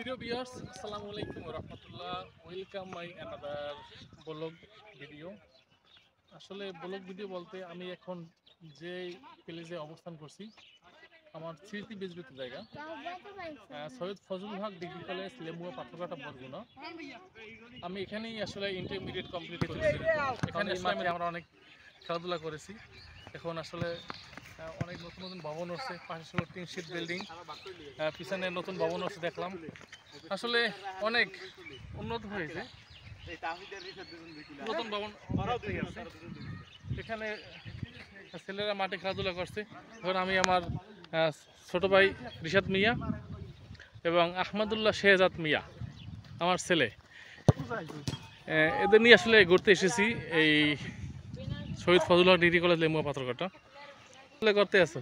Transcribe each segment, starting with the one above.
প্রিয় ভিউয়ার্স, আসসালামু আলাইকুম ওয়া রাহমাতুল্লাহ। Welcome my another blog video. আসলে ব্লগ ভিডিও বলতে আমি এখন যে প্লেসে অবস্থান করছি, আমার স্মৃতি বিজড়িত জায়গা, সৈয়দ ফজলুল হক ডিগ্রি কলেজ, লেমুয়া, পাথরঘাটা, বরগুনা। আমি এখানেই আসলে ইন্টারমিডিয়েট কমপ্লিট করেছি। এখানে আমরা অনেক খেলাধুলা করেছি। এখন আসলে অনেক নতুন নতুন ভবন হচ্ছে, পাশে ছিল টিন শিট বিল্ডিং, পিছনে নতুন ভবন হচ্ছে দেখলাম। আসলে অনেক উন্নত হয়েছে, নতুন ভবন এখানে ছেলেরা মাঠে খেলাধুলা করছে। এখন আমি আমার ছোট ভাই রিশাদ মিয়া এবং আহমদুল্লাহ শেহজাদ মিয়া আমার ছেলে, এদের নিয়ে আসলে ঘুরতে এসেছি এই শহীদ ফজলুল হক ডিগ্রি কলেজ, লেমুয়া, পাথরঘাটা। করতে আছো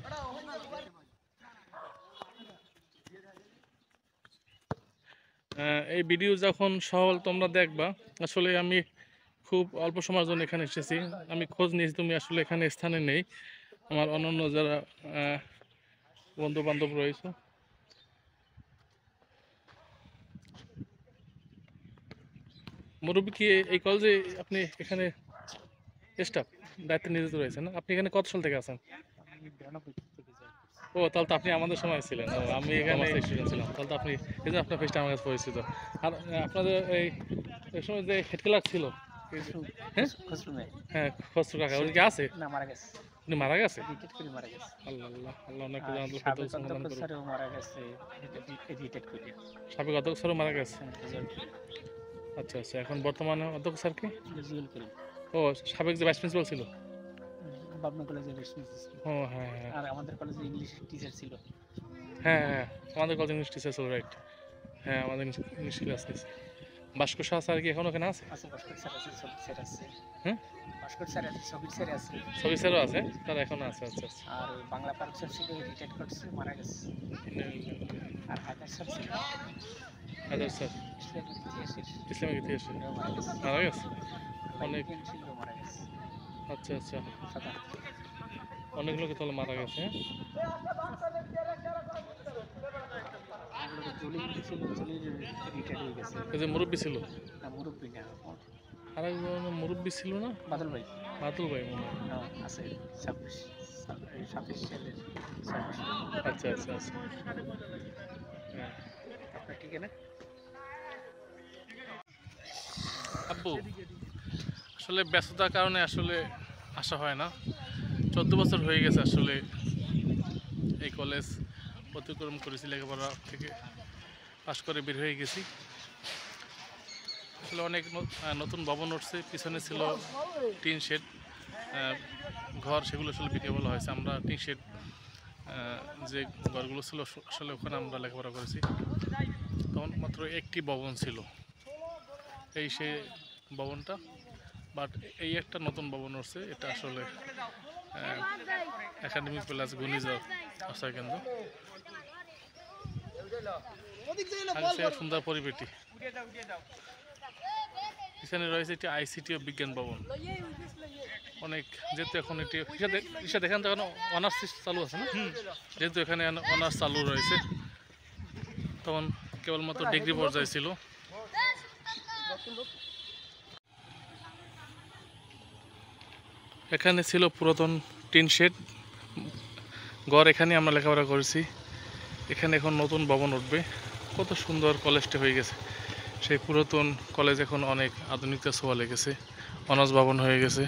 এই ভিডিও যখন সহল তোমরা দেখবা, আসলে আমি খুব অল্প সময়ের জন্য এখানে এসেছি। আমি খোঁজ নিয়েছি তুমি আসলে এখানে স্থানে নেই, আমার অন্যান্য যারা বন্ধু বান্ধব রয়েছে। মুরব্বী কি এই কলেজে আপনি এখানে স্টাফ দায়িত্বে নিয়োজিত রয়েছেন না? আপনি এখানে কত সাল থেকে আছেন? ও, তাহলে তো আপনি আমাদের সময় ছিলেন। আমি এখানে স্টুডেন্ট ছিলাম, তাহলে তো আপনি এই যে আপনার ফেসটা আমার কাছে পরিচিত। আর আপনাদের এই সময় যে হেড ক্লার্ক ছিল, হ্যাঁ খসরু কাকা, উনি কি আছে? উনি মারা গেছে? আল্লাহ আল্লাহ আল্লাহ, অনেক সাবেক অধ্যক্ষ স্যারও মারা গেছে। আচ্ছা আচ্ছা, এখন বর্তমানে অধ্যক্ষ স্যার কি? ও, সাবেক যে ভাইস প্রিন্সিপাল ছিল পাবনা কলেজের রেসপন্স। ও হ্যাঁ হ্যাঁ, আর আমাদের কলেজে ইংলিশ টিচার ছিল। হ্যাঁ হ্যাঁ, আমাদের কলেজে ইংলিশ টিচার ছিল, রাইট। হ্যাঁ, আমাদের ইংলিশ ক্লাস নিয়েছে। ভাস্কর শাহ স্যার কি এখন ওখানে আছে? ভাস্কর স্যার আছে, সবির স্যার আছে। হ্যাঁ, ভাস্কর স্যার আছে, সবির স্যার আছে। সবির স্যারও আছে, তারা এখন আছে। আচ্ছা আচ্ছা। আর বাংলা পার্ক স্যার ছিল, রিটায়ার করছে, মারা গেছে। আর হায়দার স্যার ছিল, হায়দার স্যার ইসলামিক ইতিহাসে মারা গেছে। অনেক ছিল, মারা গেছে। আচ্ছা আচ্ছা, অনেক লোক তাহলে মারা গেছে। যে মুরব্বী ছিল, আর একজন মুরব্বী ছিল না, বাদল ভাই। বাদল ভাই মনে হয় আছে, 26 সালের। আচ্ছা আচ্ছা আচ্ছা, আপনার ঠিক না আব্বু? আসলে ব্যস্ততার কারণে আসলে আসা হয় না। 14 বছর হয়ে গেছে আসলে এই কলেজ অতিক্রম করেছি, লেখাপড়া থেকে পাশ করে বের হয়ে গেছি। আসলে অনেক নতুন ভবন উঠছে, পিছনে ছিল টিন শেড ঘর, সেগুলো আসলে বিক্রি বলা হয়েছে। আমরা টিন শেড যে ঘরগুলো ছিল আসলে ওখানে আমরা লেখাপড়া করেছি। তখন মাত্র একটি ভবন ছিল, এই সে ভবনটা। বাট এই একটা নতুন ভবন উঠছে, এটা আসলে একাডেমিক প্লাস ঘূর্ণিঝড় আশ্রয় কেন্দ্র। সুন্দর পরিবেটি, এখানে রয়েছে একটি আইসিটি ও বিজ্ঞান ভবন। অনেক, যেহেতু এখন এটি দেখেন, তখন অনার্স চালু আছে না, যেহেতু এখানে অনার্স চালু রয়েছে, তখন কেবলমাত্র ডিগ্রি পর্যায়ে ছিল। এখানে ছিল পুরাতন টিন শেড ঘর, এখানে আমরা লেখাপড়া করেছি। এখানে এখন নতুন ভবন উঠবে, কত সুন্দর কলেজটা হয়ে গেছে। সেই পুরাতন কলেজ এখন অনেক আধুনিকতা ছোঁয়া লেগেছে, অনার্স ভবন হয়ে গেছে।